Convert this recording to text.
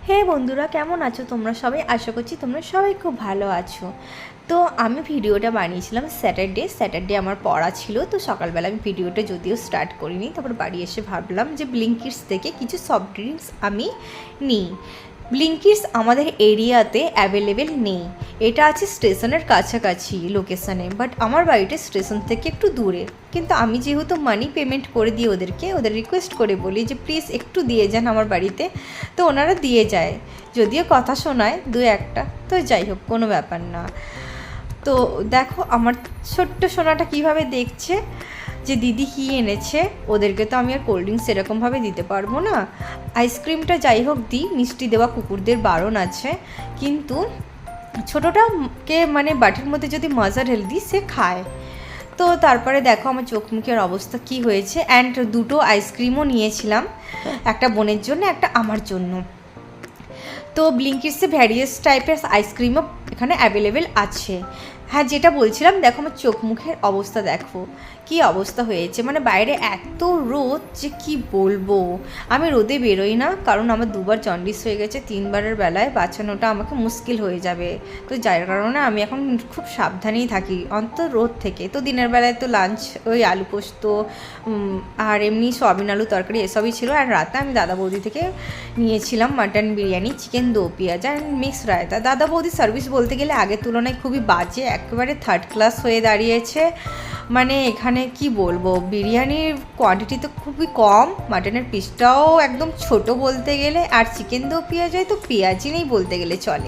হে বন্ধুরা, কেমন আছো তোমরা সবাই? আশা করছি তোমরা সবাই খুব ভালো আছো। তো আমি ভিডিওটা বানিয়েছিলাম স্যাটারডে আমার পড়া ছিল, তো সকালবেলা আমি ভিডিওটা যদিও স্টার্ট করিনি, তারপর বাড়ি এসে ভাবলাম যে ব্লিঙ্কিটস থেকে কিছু সফট ড্রিঙ্কস আমি নিই। ব্লিঙ্কিটস আমাদের এরিয়াতে অ্যাভেলেবেল নেই, এটা আছে স্টেশনের কাছাকাছি লোকেশানে, বাট আমার বাড়িটা স্টেশন থেকে একটু দূরে। কিন্তু আমি যেহেতু মানি পেমেন্ট করে দিই ওদের রিকোয়েস্ট করে বলি যে প্লিজ একটু দিয়ে যান আমার বাড়িতে, তো ওনারা দিয়ে যায়, যদিও কথা শোনায় দু একটা, তো যাই হোক কোনো ব্যাপার না। তো দেখো আমার ছোট্ট সোনাটা কীভাবে দেখছে যে দিদি কী এনেছে। ওদেরকে তো আমি আর কোল্ড ড্রিঙ্কস এরকমভাবে দিতে পারবো না, আইসক্রিমটা যাই হোক দিই, মিষ্টি দেওয়া কুকুরদের বারণ আছে, কিন্তু ছোটোটাকে মানে বাটির মধ্যে যদি মজা ঢেলে দিই সে খায়। তো তারপরে দেখো আমার চোখ মুখের অবস্থা কি হয়েছে। অ্যান্ড দুটো আইসক্রিমও নিয়েছিলাম, একটা বোনের জন্য একটা আমার জন্য। তো ব্লিঙ্কিটসে ভ্যারিয়াস টাইপের আইসক্রিমও এখানে অ্যাভেলেবেল আছে। হ্যাঁ, যেটা বলছিলাম, দেখো আমার চোখ মুখের অবস্থা দেখো কী অবস্থা হয়েছে, মানে বাইরে এত রোদ যে কি বলবো। আমি রোদে বেরোই না, কারণ আমার দুবার জন্ডিস হয়ে গেছে, 3বারের বেলায় বাঁচানোটা আমাকে মুশকিল হয়ে যাবে। তো যার কারণে আমি এখন খুব সাবধানেই থাকি অন্তত রোদ থেকে। তো দিনের বেলায় তো লাঞ্চ ওই আলু পোস্ত আর এমনি সয়াবিন আলু তরকারি এসবই ছিল। আর রাতে আমি দাদা বৌদি থেকে নিয়েছিলাম মাটন বিরিয়ানি, চিকেন দো পেঁয়াজ আর মিক্স রায়তা। দাদা বৌদির সার্ভিস বলতে গেলে আগের তুলনায় খুবই বাজে, একেবারে থার্ড ক্লাস হয়ে দাঁড়িয়েছে। মানে এখানে কি বলবো, বিরিয়ানির কোয়ান্টিটি তো খুবই কম, মাটনের পিসটাও একদম ছোট বলতে গেলে, আর চিকেন দো পেঁয়াজ হয় তো পেঁয়াজই নেই বলতে গেলে চলে।